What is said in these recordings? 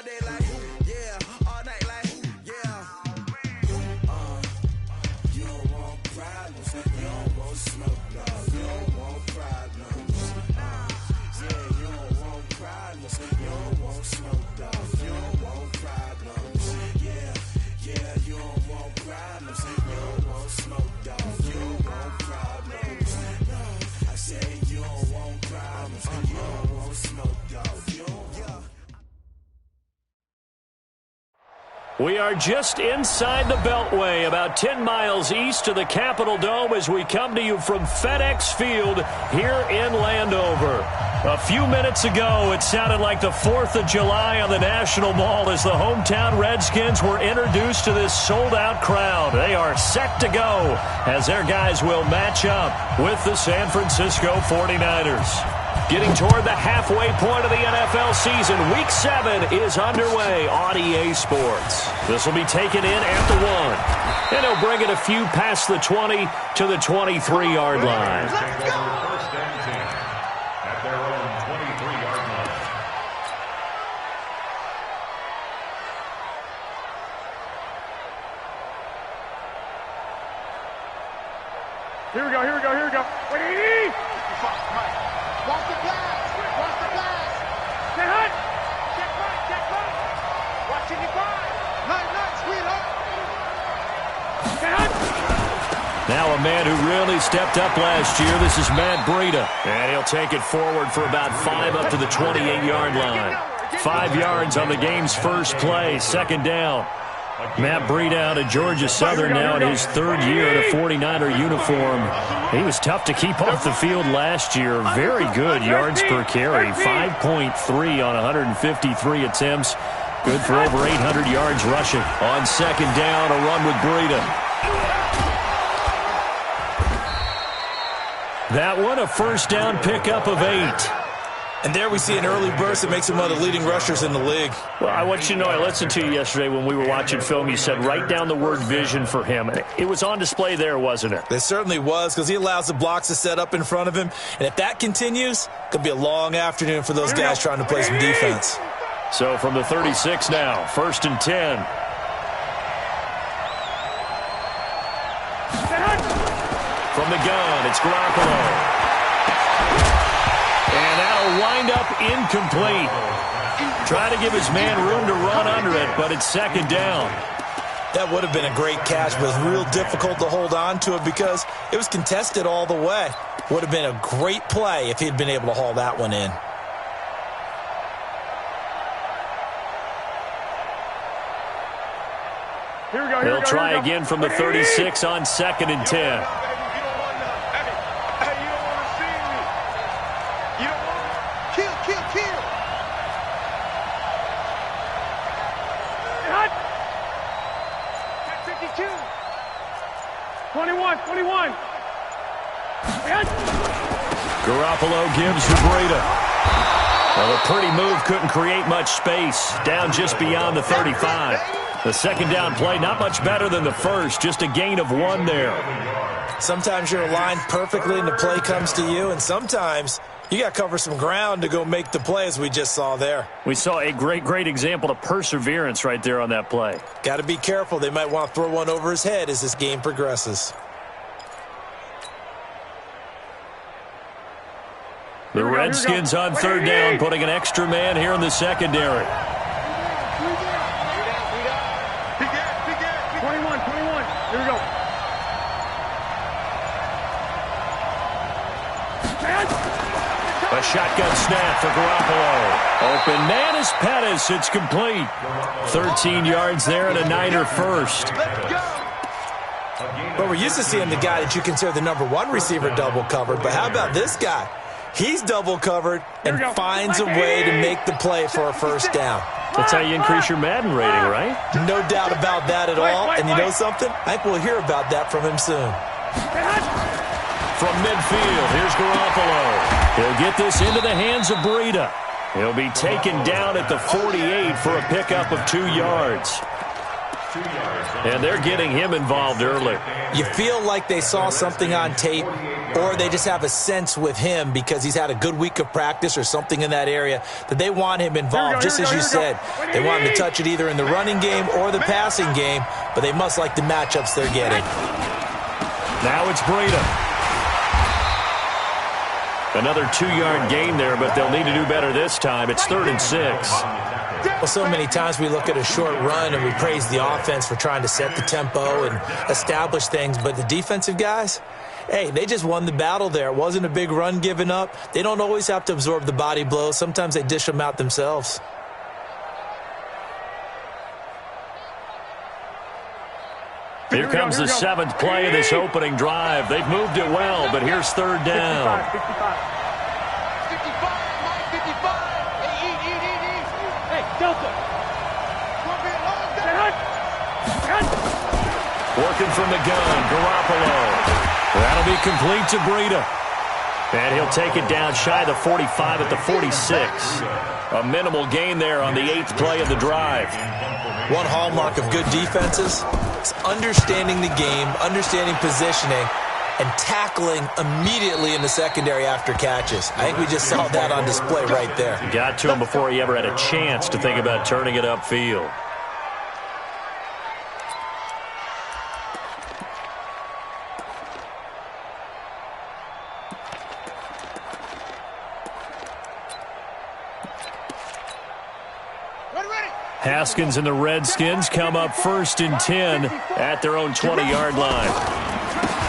day like, yeah, all night like, yeah. You don't want problems, you don't want smoke, dog. You don't want problems. Yeah, you don't want problems, you don't want smoke, dog. You don't want problems. Yeah, you don't want problems, you don't want smoke, dog. You don't want problems. No, I say you don't want problems, you don't want smoke, dog. You don't, yeah. We are just inside the Beltway, about 10 miles east of the Capitol Dome as we come to you from FedEx Field here in Landover. A few minutes ago, it sounded like the 4th of July on the National Mall as the hometown Redskins were introduced to this sold-out crowd. They are set to go as their guys will match up with the San Francisco 49ers. Getting toward the halfway point of the NFL season, Week 7 is underway on EA Sports. This will be taken in at the 1, and he'll bring it a few past the 20 to the 23-yard line. First and 10 at their own 23-yard line. Here we go. Ready? Watch the blast. Stay hot. Check right. Watching the guard. Line, sweetheart. Stay hot. Now a man who really stepped up last year. This is Matt Breida. And he'll take it forward for about 5 up to the 28-yard line. 5 yards on the game's first play, second down. Matt Breida out of Georgia Southern now in his 3rd year in a 49er uniform. He was tough to keep off the field last year. Very good yards per carry, 5.3 on 153 attempts. Good for over 800 yards rushing. On second down, a run with Breida. That one, a first down pickup of 8. And there we see an early burst that makes him one of the leading rushers in the league. Well, I want you to know, I listened to you yesterday when we were watching film. You said write down the word vision for him. It was on display there, wasn't it? It certainly was, because he allows the blocks to set up in front of him. And if that continues, it could be a long afternoon for those guys trying to play some defense. So from the 36 now, 1st and 10. From the gun, it's Garoppolo. And that'll wind up incomplete. Try to give his man room to run under it, but it's second down. That would have been a great catch, but it was real difficult to hold on to it because it was contested all the way. Would have been a great play if he'd been able to haul that one in. He'll try again from the 36 on 2nd and 10. Garoppolo gives to Breida. Well, a pretty move couldn't create much space. Down just beyond the 35. The second down play, not much better than the first. Just a gain of 1 there. Sometimes you're aligned perfectly and the play comes to you, and sometimes you got to cover some ground to go make the play, as we just saw there. We saw a great example of perseverance right there on that play. Got to be careful. They might want to throw one over his head as this game progresses. The Redskins on 3rd down, putting an extra man here in the secondary. 21. Here we go. A shotgun snap for Garoppolo. Open man is Pettis. It's complete. 13 yards there and a Niner first. Well, we're used to seeing the guy that you consider the number 1 receiver double covered, but how about this guy? He's double covered and finds a way to make the play for a first down. That's how you increase your Madden rating, right? No doubt about that at all. And you know something? I think we'll hear about that from him soon. From midfield, here's Garoppolo. He'll get this into the hands of Breida. He'll be taken down at the 48 for a pickup of 2 yards. And they're getting him involved early. You feel like they saw something on tape, or they just have a sense with him because he's had a good week of practice or something in that area that they want him involved, just as you said. They want him to touch it either in the running game or the passing game, but they must like the matchups they're getting. Now it's Breida. Another 2-yard gain there, but they'll need to do better this time. It's 3rd and 6. Well, so many times we look at a short run and we praise the offense for trying to set the tempo and establish things, but the defensive guys, hey, they just won the battle there. It wasn't a big run given up. They don't always have to absorb the body blows. Sometimes they dish them out themselves. Here comes the 7th play of this opening drive. They've moved it well, but here's 3rd down. 55. Hey, Delta. Working from the gun, Garoppolo. That'll be complete to Breida. And he'll take it down shy of the 45 at the 46. A minimal gain there on the 8th play of the drive. One hallmark of good defenses is understanding the game, understanding positioning, and tackling immediately in the secondary after catches. I think we just saw that on display right there. Got to him before he ever had a chance to think about turning it upfield. Haskins and the Redskins come up 1st and 10 at their own 20-yard line.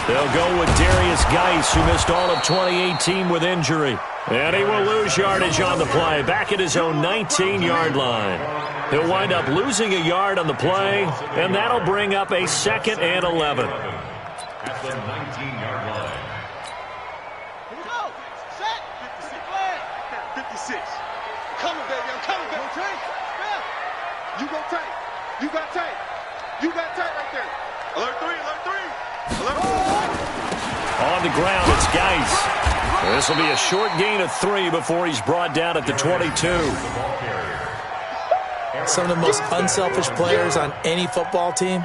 They'll go with Darius Geis, who missed all of 2018 with injury. And he will lose yardage on the play, back at his own 19-yard line. He'll wind up losing a yard on the play, and that'll bring up a 2nd and 11. At the 19-yard line. Here we go. Set. 56. Coming, baby. I'm coming, baby. You go tight. You got tight. You got tight right there. Alert 3, alert 3. Alert 4. On the ground, it's Geis. This will be a short gain of 3 before he's brought down at the 22. Some of the most unselfish players on any football team,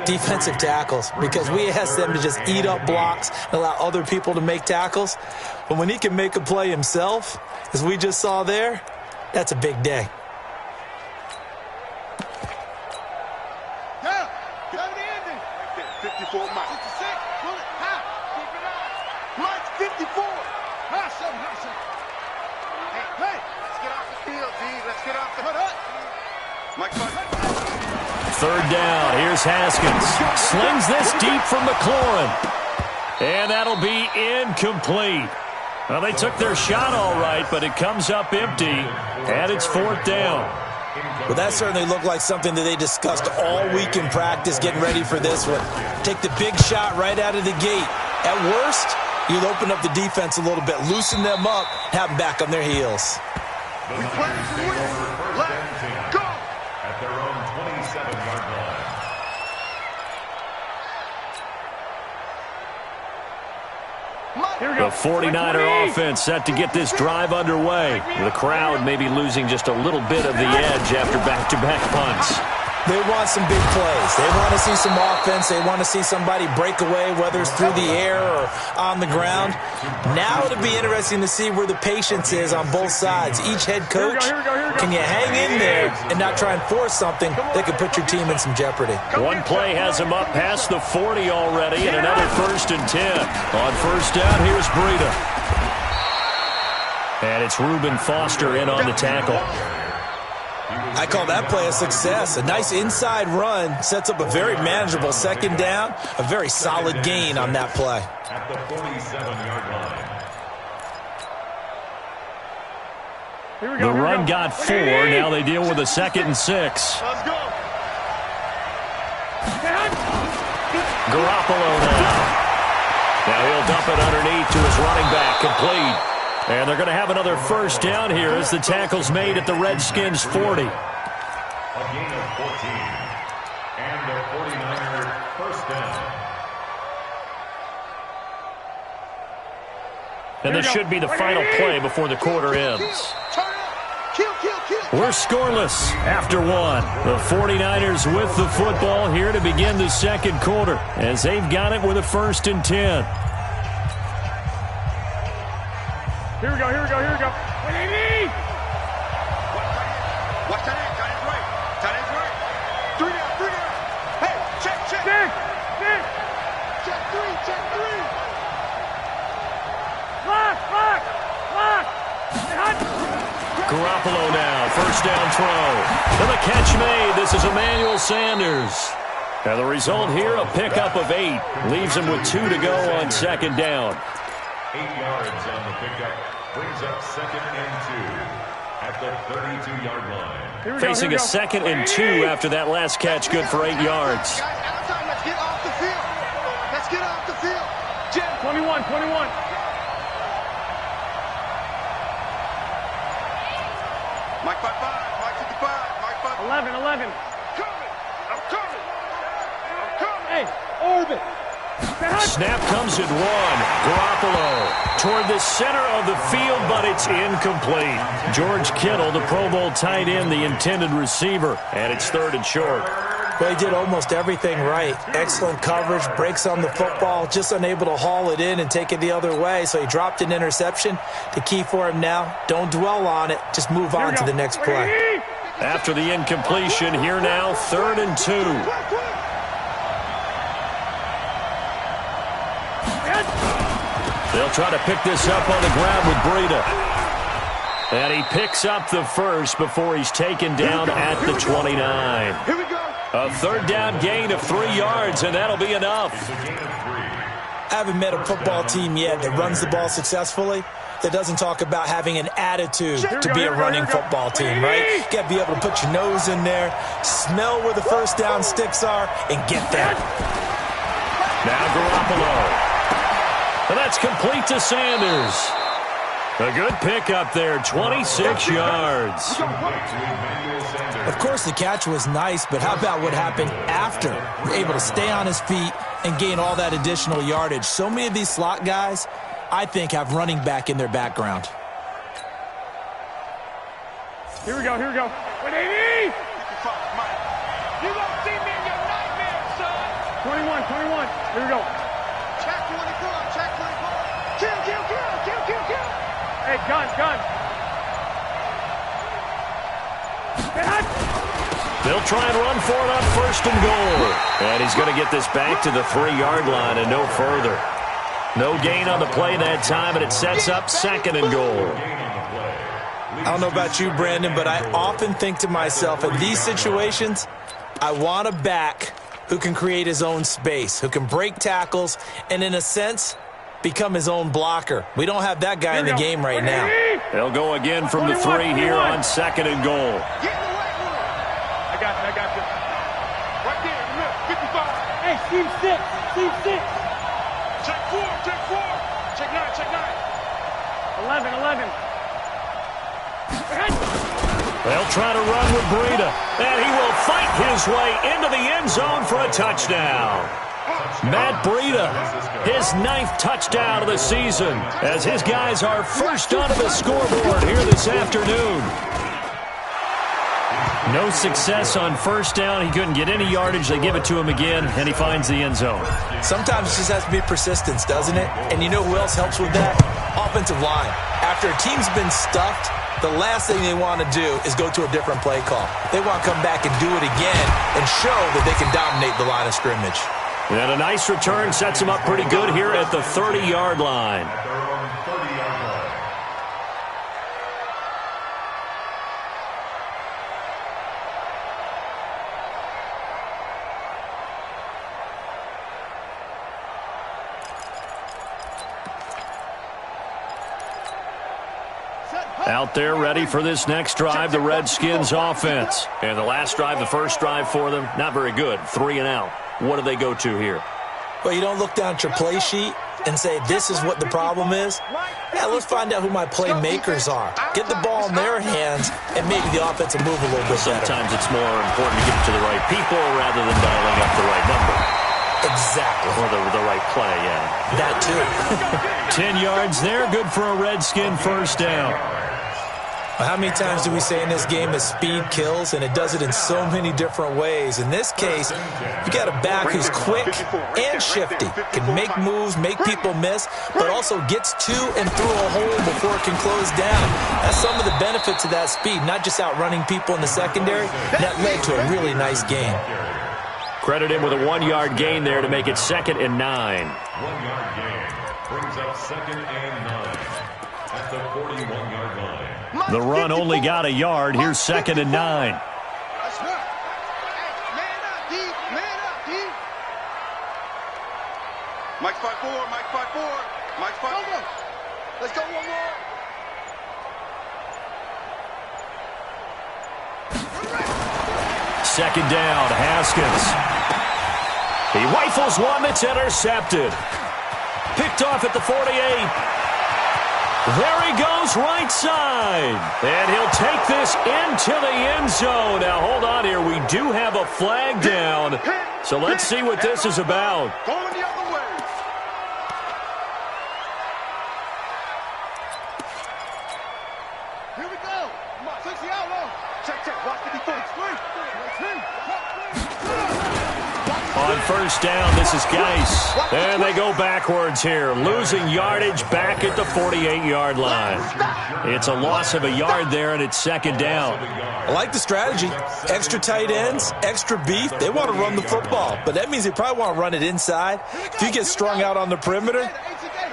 defensive tackles, because we ask them to just eat up blocks and allow other people to make tackles. But when he can make a play himself, as we just saw there, that's a big day. Yeah. Get over the ending. 54 miles. 56. Pull it. High. Keep it up. Mike, 54. High, something. Hey, let's get off the field, D. Let's get off the hood. Mike, 3rd down. Here's Haskins. Slings this deep from McLaurin. And that'll be incomplete. Well, they took their shot all right, but it comes up empty, and it's 4th down. Well, that certainly looked like something that they discussed all week in practice, getting ready for this one. Take the big shot right out of the gate. At worst, you'll open up the defense a little bit, loosen them up, have them back on their heels. we play to win. Let's go. At their own 27-yard line. The 49er offense set to get this drive underway. The crowd may be losing just a little bit of the edge after back-to-back punts. They want some big plays. They want to see some offense. They want to see somebody break away, whether it's through the air or on the ground. Now it'll be interesting to see where the patience is on both sides. Each head coach, can you hang in there and not try and force something that could put your team in some jeopardy? One play has him up past the 40 already, and another 1st and 10. On 1st down, here's Breida. And it's Reuben Foster in on the tackle. I call that play a success. A nice inside run sets up a very manageable 2nd down. A very solid gain on that play. At the 47-yard line. The run got 4. Now they deal with a 2nd and 6. Let's go. Garoppolo now. Now he'll dump it underneath to his running back, complete. And they're going to have another 1st down here as the tackle's made at the Redskins' 40. A gain of 14. And the 49er 1st down. And this should be the final play before the quarter ends. We're scoreless after one. The 49ers with the football here to begin the second quarter as they've got it with a 1st and 10. Here we go, here we go, here we go. Watch that end, tight end's right. Tight end's right. 3 down, 3 down. Hey, check. Check 3. Lock. Garoppolo now, 1st down throw. And the catch made. This is Emmanuel Sanders. And the result here, a pickup of 8. Leaves him with 2 to go on 2nd down. 8 yards on the pickup. Brings up 2nd and 2 at the 32-yard line. Facing a 2nd and 2 after that last catch, good for 8 yards. Guys, outside, let's get off the field. Let's get off the field. Jim. 21. Mike 5-5, Mike 55, Mike 5. 11. I'm coming. Hey, orbit. Snap comes at 1. Garoppolo toward the center of the field, but it's incomplete. George Kittle, the Pro Bowl tight end, the intended receiver, and it's 3rd and short. Well, he did almost everything right. Excellent coverage, breaks on the football, just unable to haul it in and take it the other way. So he dropped an interception. The key for him now, don't dwell on it. Just move on to the next play. After the incompletion, here now, 3rd and 2. They'll try to pick this up on the ground with Breida. And he picks up the 1st before he's taken down at the 29. Here we go. A 3rd down gain of 3 yards, and that'll be enough. I haven't met a football team yet that runs the ball successfully that doesn't talk about having an attitude to be a running football team, right? You got to be able to put your nose in there, smell where the 1st down sticks are, and get there. Now Garoppolo. And that's complete to Sanders. A good pickup there, 26 yards. Of course, the catch was nice, but how about what happened after? Able to stay on his feet and gain all that additional yardage. So many of these slot guys, I think, have running back in their background. Here we go. 180. You won't see me in your nightmare, son. 21. Here we go. Check 24. Kill. Hey, gun. They'll try and run for it on 1st and goal. And he's going to get this back to the 3-yard line and no further. No gain on the play that time, and it sets up 2nd and goal. I don't know about you, Brandon, but I often think to myself, in these situations, I want a back who can create his own space, who can break tackles, and in a sense, become his own blocker. We don't have that guy in the game right now. They'll go again from the 3 here on 2nd and goal. Get in the way, I got you. right there, in the middle, 55. Hey, team 6. Check 4. Check 9. 11. They'll try to run with Breida, and he will fight his way into the end zone for a touchdown. Matt Breida, his 9th touchdown of the season, as his guys are first onto the scoreboard here this afternoon. No success on 1st down. He couldn't get any yardage. They give it to him again, and he finds the end zone. Sometimes it just has to be persistence, doesn't it? And you know who else helps with that? Offensive line. After a team's been stuffed, the last thing they want to do is go to a different play call. They want to come back and do it again and show that they can dominate the line of scrimmage. And a nice return sets him up pretty good here at the 30-yard line. At their own 30-yard line. Out there ready for this next drive, the Redskins offense. And the last drive, the first drive for them, not very good. 3 and out. What do they go to here? Well, you don't look down at your play sheet and say, this is what the problem is. Yeah, let's find out who my playmakers are. Get the ball in their hands, and maybe the offense will move a little bit better. Sometimes it's more important to give it to the right people rather than dialing up the right number. Exactly. Or the right play, yeah. That too. 10 yards there, good for a Redskin first down. How many times do we say in this game that speed kills, and it does it in so many different ways? In this case, you got a back who's quick and shifty, can make moves, make people miss, but also gets to and through a hole before it can close down. That's some of the benefits of that speed, not just outrunning people in the secondary. That led to a really nice game. Credit him with a 1-yard gain there to make it 2nd and 9. 1-yard gain brings up 2nd and 9 at the 41-yard line. The run only got a yard. Here's 2nd and 9. That's right. Man up, D. Man up, D. Mike 5-4, Mike 5-4, Mike 5-4. Let's go one more. Second down, Haskins. He rifles one that's intercepted. Picked off at the 48. There he goes, right side. And he'll take this into the end zone. Now, hold on here. We do have a flag down. So let's see what this is about. Going the other way. Here we go. Come on, 60 out low. Check. Watch the defense. On first down, this is Geis. And they go backwards here, losing yardage back at the 48-yard line. It's a loss of a yard there, and it's second down. I like the strategy. Extra tight ends, extra beef. They want to run the football, but that means they probably want to run it inside. If you get strung out on the perimeter,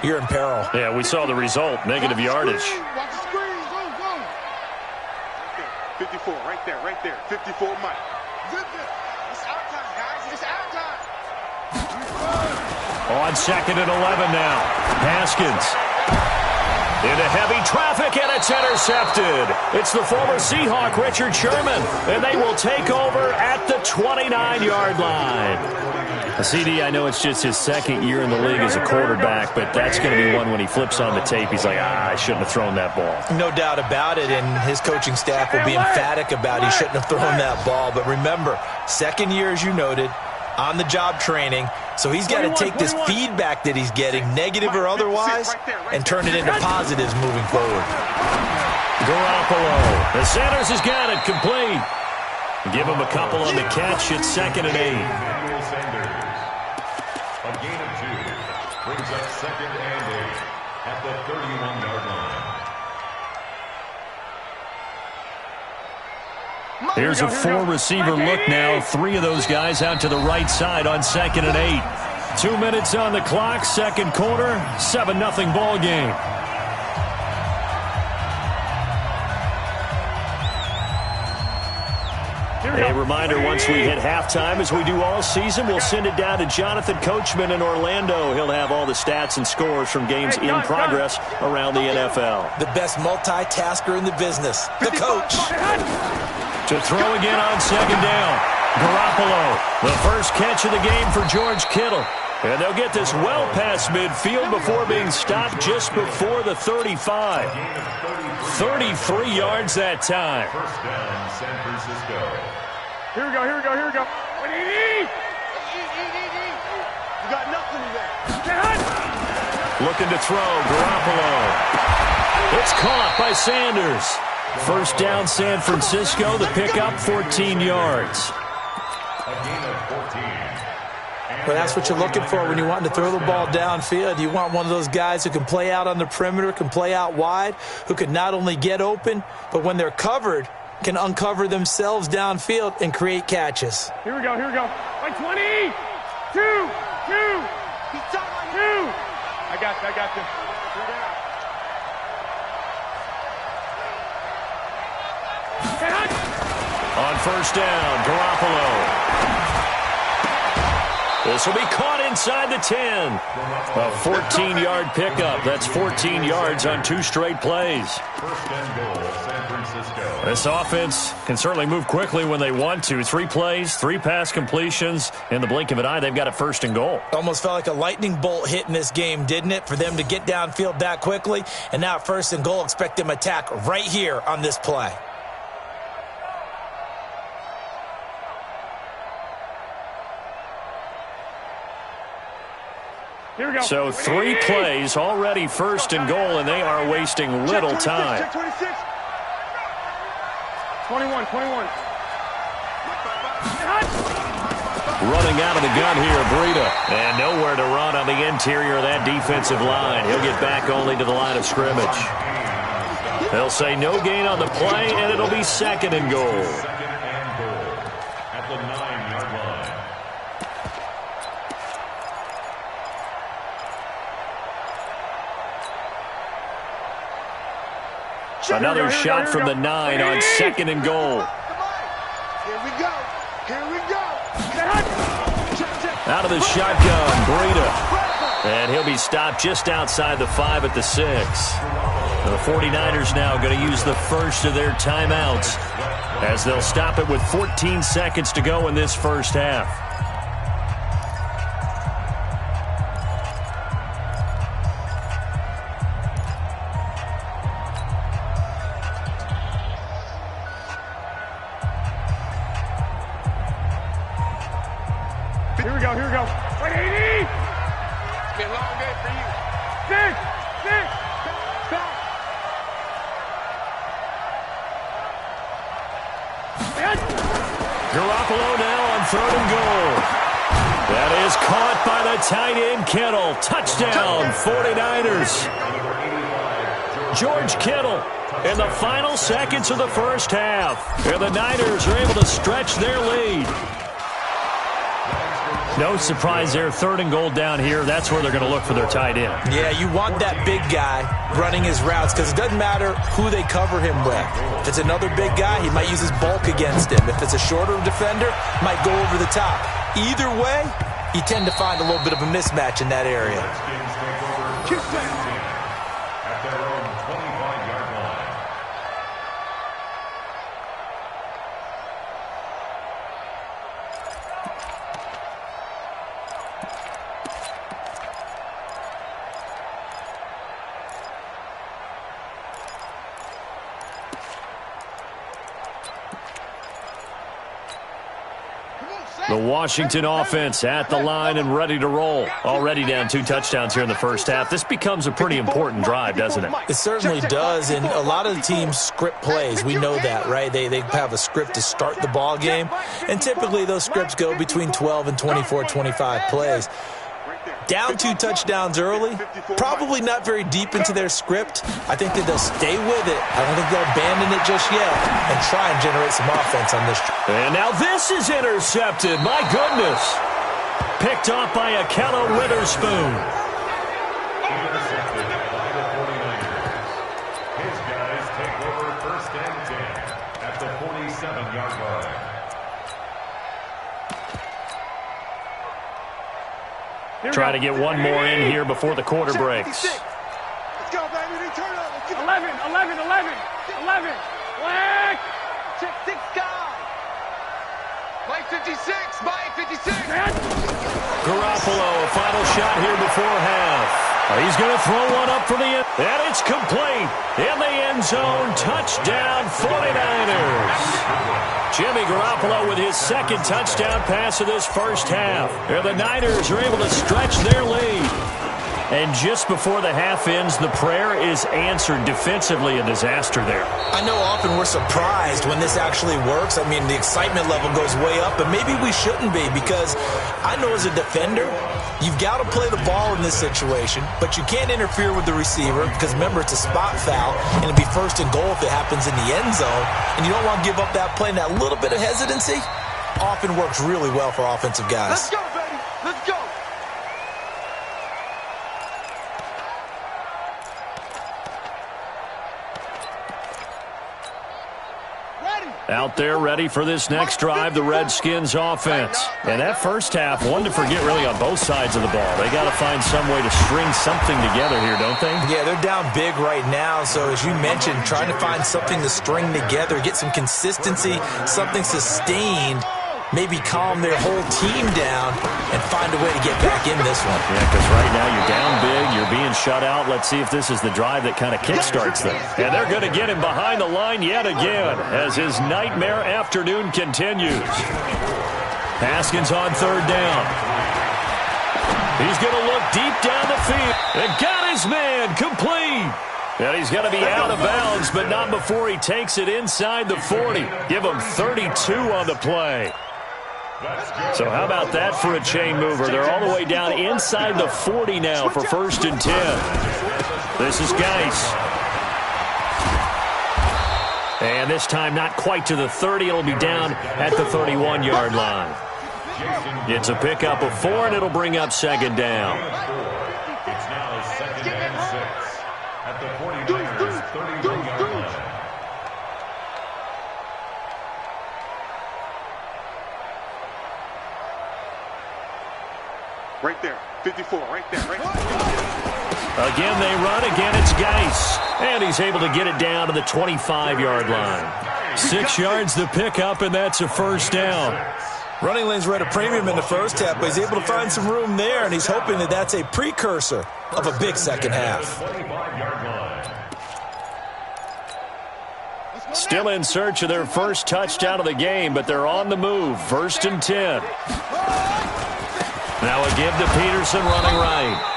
you're in peril. Yeah, we saw the result, negative yardage. Watch the screen. Go. 54, right there. 54, Mike. It's our time, guys. It's our time. On 2nd and 11 now. Haskins into heavy traffic, and it's intercepted. It's the former Seahawk, Richard Sherman, and they will take over at the 29-yard line. CD, I know it's just his 2nd year in the league as a quarterback, but that's going to be one when he flips on the tape. He's like, I shouldn't have thrown that ball. No doubt about it, and his coaching staff will be emphatic about he shouldn't have thrown that ball. But remember, 2nd year, as you noted, on-the-job training, so he's got to take this feedback that he's getting, negative or otherwise, and turn it into positives moving forward. Garoppolo. The Sanders has got it complete. Give him a couple on the catch. It's 2nd and 8. A gain of 2 brings up 2nd and 8 at the 31-yard line. Here's a 4-receiver look now. 3 of those guys out to the right side on 2nd and 8. 2 minutes on the clock, second quarter, 7-0 ball game. A reminder, once we hit halftime, as we do all season, we'll send it down to Jonathan Coachman in Orlando. He'll have all the stats and scores from games in progress around the NFL. The best multitasker in the business, the coach. To throw again on 2nd down. Garoppolo, the first catch of the game for George Kittle. And they'll get this well past midfield before being stopped just before the 35. 33 yards that time. First down, San Francisco. Here we go. You got nothing in there. Looking to throw, Garoppolo. It's caught by Sanders. First down, San Francisco. The pickup, 14 yards. A gain of 14. Well, that's what you're looking for when you want to throw the ball downfield. You want one of those guys who can play out on the perimeter, can play out wide, who can not only get open, but when they're covered, can uncover themselves downfield and create catches. Here we go. Like 20. 2. I got you. On first down, Garoppolo. This will be caught inside the 10. A 14-yard pickup. That's 14 yards on 2 straight plays. First and goal, San Francisco. This offense can certainly move quickly when they want to. 3 plays, 3 pass completions. In the blink of an eye, they've got it 1st and goal. Almost felt like a lightning bolt hit in this game, didn't it? For them to get downfield that quickly. And now 1st and goal, expect them to attack right here on this play. So 3 plays, already 1st and goal, and they are wasting little time. 21. Running out of the gun here, Brita. And nowhere to run on the interior of that defensive line. He'll get back only to the line of scrimmage. They'll say no gain on the play, and it'll be second and goal. Second and goal at the 9-yard line. Another shot from the 9 on second and goal. Here we go. Out of the shotgun, Brita. And he'll be stopped just outside the 5 at the 6. The 49ers now going to use the first of their timeouts as they'll stop it with 14 seconds to go in this first half. Here we go. Right, 80! It's been a long day for you. Six! Back. Garoppolo now on 3rd and goal. That is caught by the tight end, Kittle. Touchdown, 49ers. George Kittle in the final seconds of the first half. And the Niners are able to stretch their lead. No surprise there, 3rd and goal down here. That's where they're going to look for their tight end. Yeah, you want that big guy running his routes because it doesn't matter who they cover him with. If it's another big guy, he might use his bulk against him. If it's a shorter defender, might go over the top. Either way, you tend to find a little bit of a mismatch in that area. At their own 25-yard line. The Washington offense at the line and ready to roll. Already down 2 touchdowns here in the first half. This becomes a pretty important drive, doesn't it? It certainly does, and a lot of the teams script plays. We know that, right? They have a script to start the ball game, and typically those scripts go between 12 and 24, 25 plays. Down 2 touchdowns early, probably not very deep into their script. I think that they'll stay with it. I don't think they'll abandon it just yet and try and generate some offense on this. And now this is intercepted. My goodness. Picked off by Akello Witherspoon. Intercepted by the 49ers. His guys take over 1st and 10 at the 47-yard line. Try to get one more in here before the quarter breaks. Let's go, baby. Turn up. 11. Black! Check 6 guys. Mike 56. Mike 56. Garoppolo, a final shot here before half. He's going to throw one up for the end. And it's complete. In the end zone. Touchdown, 49ers. Jimmy Garoppolo with his 2nd touchdown pass of this first half. And the Niners are able to stretch their lead. And just before the half ends, the prayer is answered. Defensively, a disaster there. I know often we're surprised when this actually works. I mean, the excitement level goes way up, but maybe we shouldn't be because I know as a defender, you've got to play the ball in this situation, but you can't interfere with the receiver because, remember, it's a spot foul, and it'll be 1st and goal if it happens in the end zone, and you don't want to give up that play. And that little bit of hesitancy often works really well for offensive guys. Let's go, baby. Let's go. Out there ready for this next drive, the Redskins offense. And that first half, one to forget really on both sides of the ball. They got to find some way to string something together here, don't they? Yeah, they're down big right now. So as you mentioned, trying to find something to string together, get some consistency, something sustained, maybe calm their whole team down and find a way to get back in this one. Yeah, because right now you're down big, you're being shut out. Let's see if this is the drive that kind of kickstarts them. And they're going to get him behind the line yet again as his nightmare afternoon continues. Haskins on 3rd down. He's going to look deep down the field and got his man complete. And he's going to be out of bounds, but not before he takes it inside the 40. Give him 32 on the play. So how about that for a chain mover? They're all the way down inside the 40 now for 1st and 10. This is Geis. And this time not quite to the 30. It'll be down at the 31-yard line. It's a pickup of 4, and it'll bring up 2nd down. It's now 2nd and 6 at the 49ers' 31-yard line. Right there, 54, right there, right there. Again, they run. Again, it's Geis. And he's able to get it down to the 25-yard line. 6 yards the pickup, and that's a 1st down. Running lanes were at a premium in the first half, but he's able to find some room there, and he's hoping that that's a precursor of a big second half. Still in search of their first touchdown of the game, but they're on the move. 1st and 10. Now a give to Peterson running right.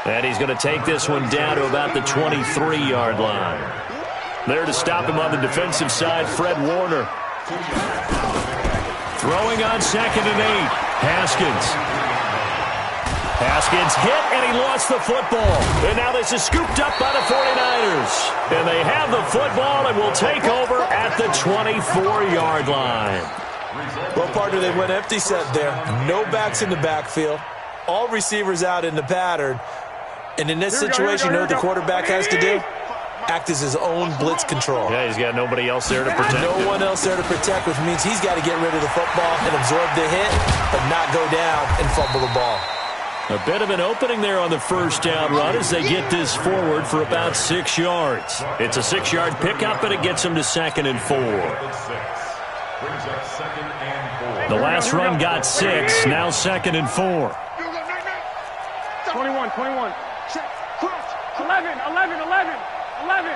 And he's going to take this one down to about the 23-yard line. There to stop him on the defensive side, Fred Warner. Throwing on 2nd and 8. Haskins hit, and he lost the football. And now this is scooped up by the 49ers. And they have the football and will take over at the 24-yard line. Well, partner, they went empty set there. No backs in the backfield. All receivers out in the pattern. And in this situation, you know what the quarterback has to do? Act as his own blitz control. Yeah, he's got nobody else there to protect him. No one else there to protect, which means he's got to get rid of the football and absorb the hit, but not go down and fumble the ball. A bit of an opening there on the 1st down run as they get this forward for about 6 yards. It's a 6-yard pickup, and it gets them to 2nd and 4. The last run got 6, now 2nd and 4. 21. 11.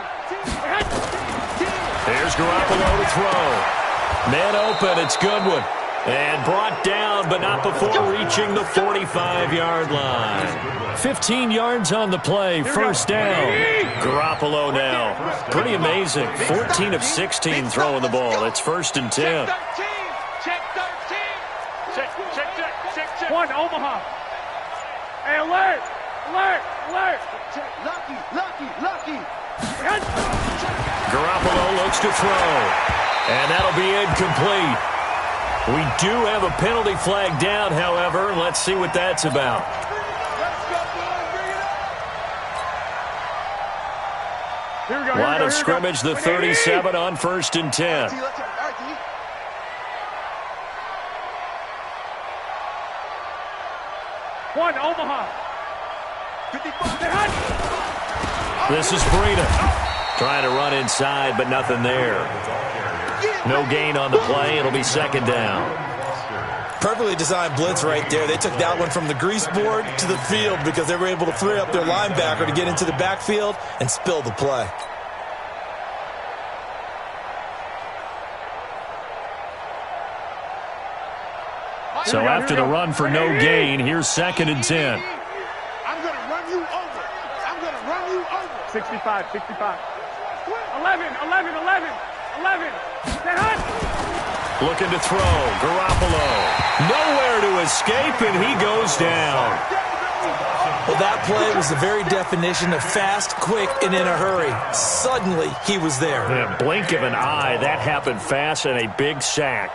Here's Garoppolo to throw. Man open, it's Goodwin. And brought down, but not before reaching the 45-yard line. 15 yards on the play, 1st down. Garoppolo now. Pretty amazing. 14 of 16 throwing the ball. It's 1st and 10. Check 1, Omaha. Hey, alert. Lucky. Garoppolo looks to throw. And that'll be incomplete. We do have a penalty flag down, however. Let's see what that's about. Line of scrimmage, the 37 on 1st and 10. One, Omaha. This is Breida. Trying to run inside, but nothing there. No gain on the play. It'll be 2nd down. Perfectly designed blitz right there. They took that one from the grease board to the field because they were able to free up their linebacker to get into the backfield and spill the play. So after the run for no gain, here's 2nd and 10. I'm going to run you over. 65. 11. Looking to throw. Garoppolo. Nowhere to escape, and he goes down. Well, that play was the very definition of fast, quick, and in a hurry. Suddenly, he was there. In a blink of an eye, that happened fast, and a big sack.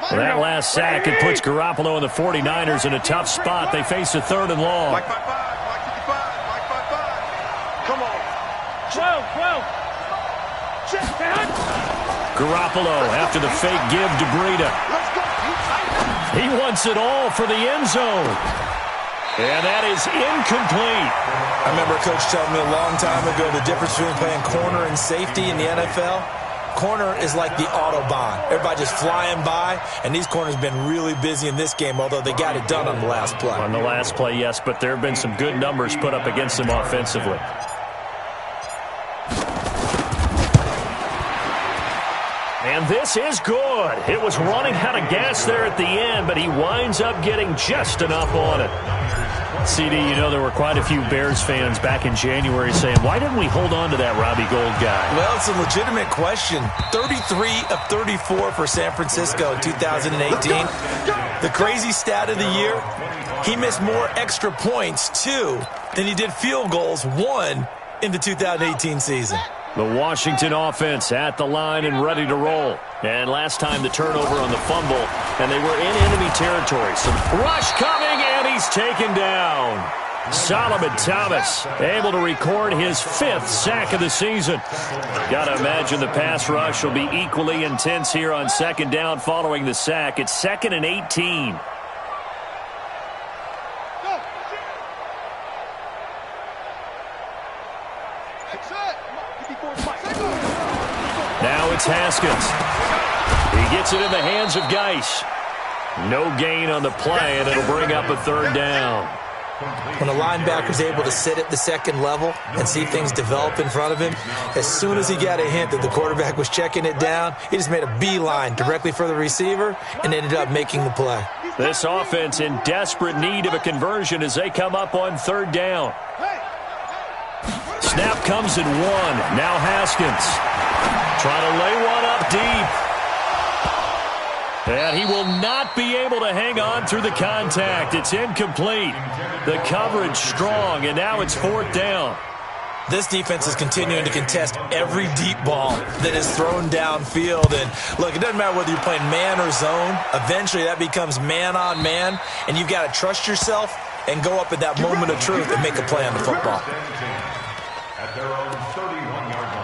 Well, that last sack, it puts Garoppolo and the 49ers in a tough spot. They face a 3rd and long. Mike 55. Come on. 12. Garoppolo after the fake give to Breida. He wants it all for the end zone. And that is incomplete. I remember a coach telling me a long time ago the difference between playing corner and safety in the NFL. Corner is like the Autobahn. Everybody just flying by, and these corners have been really busy in this game, although they got it done on the last play. On the last play, yes, but there have been some good numbers put up against them offensively. And this is good. It was running out of gas there at the end, but he winds up getting just enough on it. CD, you know there were quite a few Bears fans back in January saying, why didn't we hold on to that Robbie Gould guy? Well, it's a legitimate question. 33 of 34 for San Francisco in 2018. The crazy stat of the year, he missed more extra points, 2, than he did field goals, 1, in the 2018 season. The Washington offense at the line and ready to roll. And last time the turnover on the fumble, and they were in enemy territory. Some rush coming, and he's taken down. Solomon Thomas able to record his 5th sack of the season. Got to imagine the pass rush will be equally intense here on second down following the sack. It's 2nd and 18. Now it's Haskins. He gets it in the hands of Geis. No gain on the play, and it'll bring up a 3rd down. When a linebacker's able to sit at the second level and see things develop in front of him, as soon as he got a hint that the quarterback was checking it down, he just made a beeline directly for the receiver and ended up making the play. This offense in desperate need of a conversion as they come up on 3rd down. Snap comes at 1. Now Haskins trying to lay one up deep. And he will not be able to hang on through the contact. It's incomplete. The coverage strong, and now it's 4th down. This defense is continuing to contest every deep ball that is thrown downfield. And look, it doesn't matter whether you're playing man or zone. Eventually that becomes man on man, and you've got to trust yourself and go up at that moment of truth and make a play on the football. At their own 31-yard line.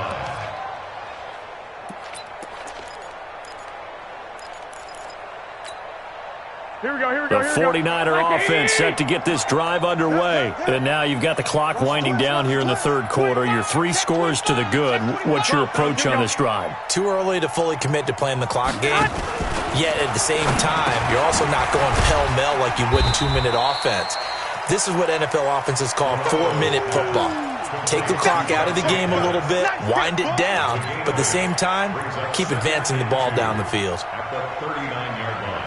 Here we go, here we The go, here we go. 49er offense set to get this drive underway. And now you've got the clock winding down here in the 3rd quarter. Your 3 scores to the good. What's your approach on this drive? Too early to fully commit to playing the clock game. Yet at the same time, you're also not going pell-mell like you would in 2-minute offense. This is what NFL offenses call 4-minute football. Take the clock out of the game a little bit, wind it down, but at the same time, keep advancing the ball down the field. At the 39-yard line.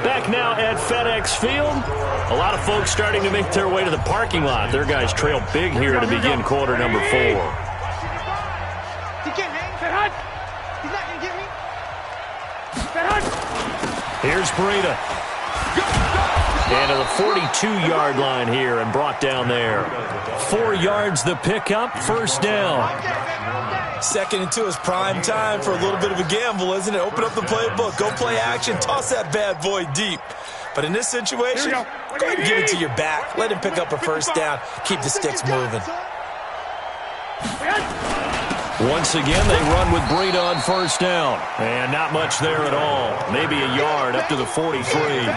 Back now at FedEx Field. A lot of folks starting to make their way to the parking lot. Their guys trail big here to begin quarter number 4. He can't hang. Say hut. He's not going to get me. Say hut. Here's Breida. And to the 42-yard line here and brought down there. 4 yards the pickup, 1st down. 2nd and 2 is prime time for a little bit of a gamble, isn't it? Open up the playbook, go play action, toss that bad boy deep. But in this situation, go ahead and give it to your back. Let him pick up a 1st down. Keep the sticks moving. Once again, they run with Breida on 1st down. And not much there at all. Maybe a yard up to the 43.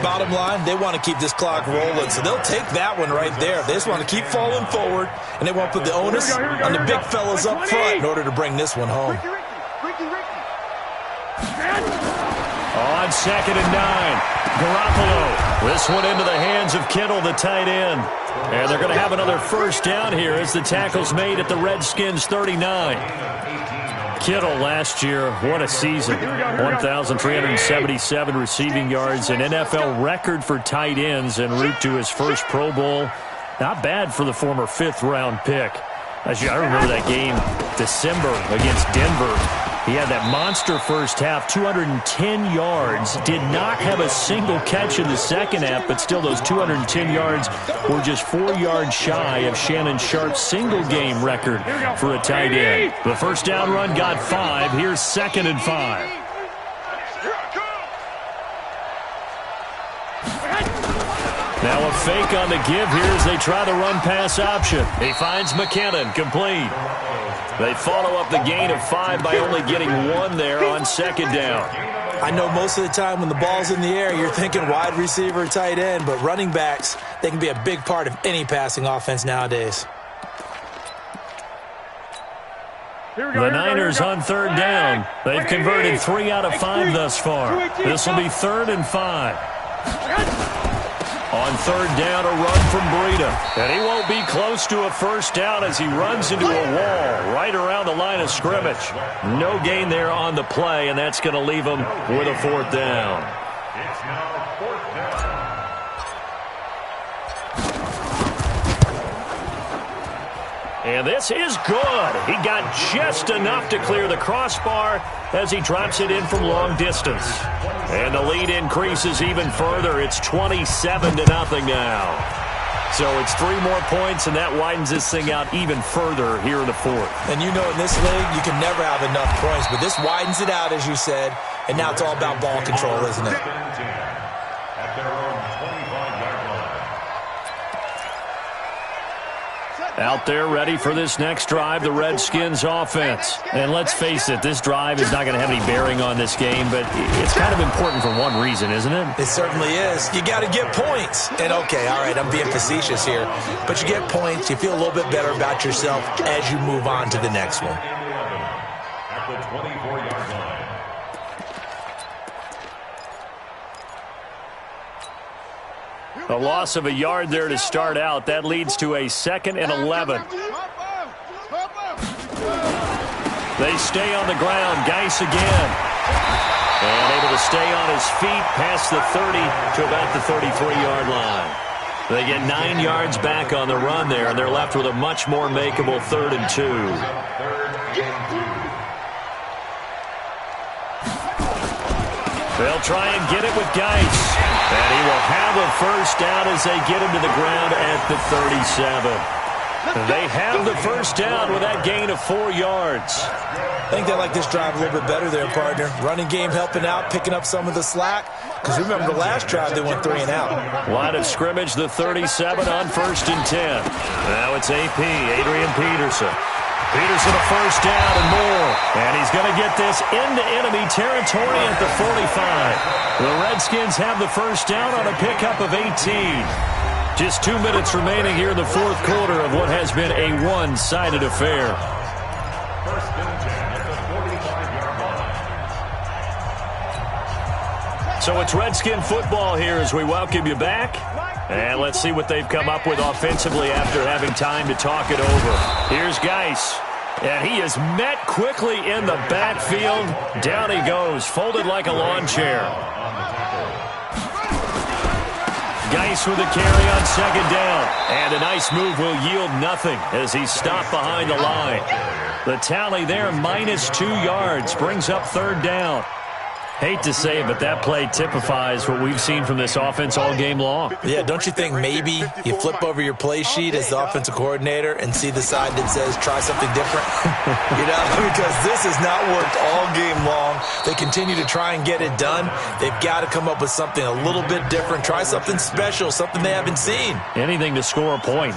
Bottom line, they want to keep this clock rolling, so they'll take that one right there. They just want to keep falling forward, and they want to put the onus on the big fellas up front in order to bring this one home. On 2nd and 9, Garoppolo. This one into the hands of Kittle, the tight end. And they're going to have another 1st down here as the tackle's made at the Redskins' 39. Kittle last year, what a season. 1,377 receiving yards, an NFL record for tight ends en route to his first Pro Bowl. Not bad for the former 5th-round pick. I remember that game, December, against Denver. He had that monster first half, 210 yards. Did not have a single catch in the second half, but still those 210 yards were just 4 yards shy of Shannon Sharp's single-game record for a tight end. The 1st down run got 5. Here's 2nd and 5. Now a fake on the give here as they try the run-pass option. He finds McKinnon, complete. They follow up the gain of 5 by only getting 1 there on 2nd down. I know most of the time when the ball's in the air, you're thinking wide receiver, tight end, but running backs, they can be a big part of any passing offense nowadays. The Niners on 3rd down. They've converted 3 out of 5 thus far. This will be 3rd and 5. On third down, a run from Breida. And he won't be close to a first down as he runs into a wall right around the line of scrimmage. No gain there on the play, and that's going to leave him with a fourth down. It's now fourth down. And this is good. He got just enough to clear the crossbar as he drops it in from long distance. And the lead increases even further. It's 27-0 now. So it's 3 more points, and that widens this thing out even further here in the fourth. And you know in this league, you can never have enough points, but this widens it out, as you said, and now it's all about ball control, isn't it? At their own 25-yard line. Out there ready for this next drive, the Redskins offense. And let's face it, this drive is not going to have any bearing on this game, but it's kind of important for one reason, isn't it? It certainly is. You got to get points. And okay, all right, I'm being facetious here, but you get points, you feel a little bit better about yourself as you move on to the next one. At the 24-yard line. A loss of a yard there to start out. That leads to a 2nd and 11. They stay on the ground. Geis again. And able to stay on his feet past the 30 to about the 33-yard line. They get 9 yards back on the run there, and they're left with a much more makeable 3rd and 2. They'll try and get it with Geis. And he will have a first down as they get him to the ground at the 37. They have the first down with that gain of 4 yards. I think they like this drive a little bit better there, partner. Running game helping out, picking up some of the slack. Because remember the last drive, they went 3 and out. Line of scrimmage, the 37 on 1st and 10. Now it's AP, Adrian Peterson. Peterson a first down and more. And he's going to get this into enemy territory at the 45. The Redskins have the first down on a pickup of 18. Just 2 minutes remaining here in the fourth quarter of what has been a one-sided affair. First and 10 at the 45-yard line. So it's Redskin football here as we welcome you back. And let's see what they've come up with offensively after having time to talk it over. Here's Geis. And he is met quickly in the backfield. Down he goes, folded like a lawn chair. Geis with a carry on 2nd down. And a nice move will yield nothing as he's stopped behind the line. The tally there, -2 yards, brings up 3rd down. Hate to say it, but that play typifies what we've seen from this offense all game long. Yeah, don't you think maybe you flip over your play sheet as the offensive coordinator and see the side that says try something different? You know, because this has not worked all game long. They continue to try and get it done. They've got to come up with something a little bit different. Try something special, something they haven't seen. Anything to score a point.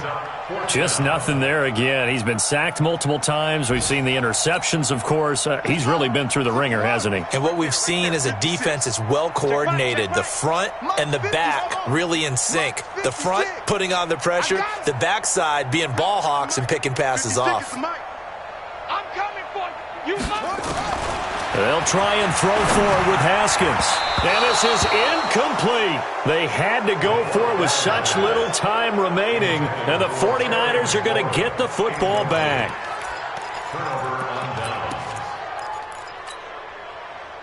Just nothing there again. He's been sacked multiple times. We've seen the interceptions, of course. He's really been through the ringer, hasn't he? And what we've seen is a defense that's well coordinated. The front and the back really in sync. The front putting on the pressure, the backside being ball hawks and picking passes off. I'm coming for you. They'll try and throw forward with Haskins. And this is incomplete. They had to go for it with such little time remaining. And the 49ers are going to get the football back.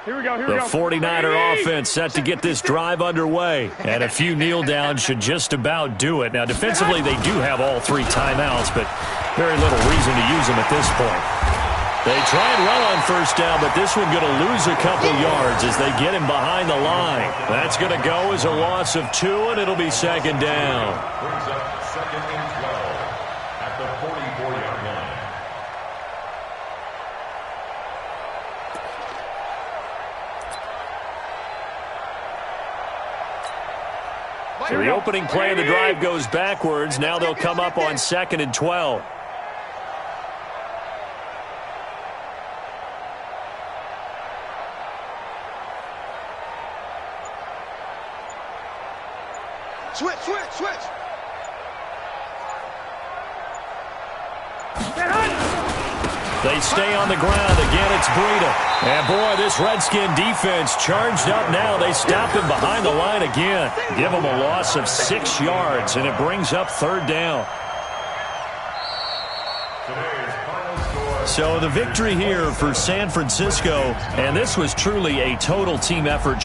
Here we go. The 49er offense set to get this drive underway. And a few kneel downs should just about do it. Now, defensively, they do have all 3 timeouts, but very little reason to use them at this point. They try and run on first down, but this one going to lose a couple yards as they get him behind the line. That's going to go as a loss of 2, and it'll be 2nd down. Brings up 2nd and 12 at the 44-yard line. So the opening play of the drive goes backwards. Now they'll come up on 2nd and 12. Switch. They stay on the ground. Again, it's Breida. And, boy, this Redskin defense charged up now. They stopped him behind the line again. Give him a loss of 6 yards, and it brings up 3rd down. So the victory here for San Francisco, and this was truly a total team effort.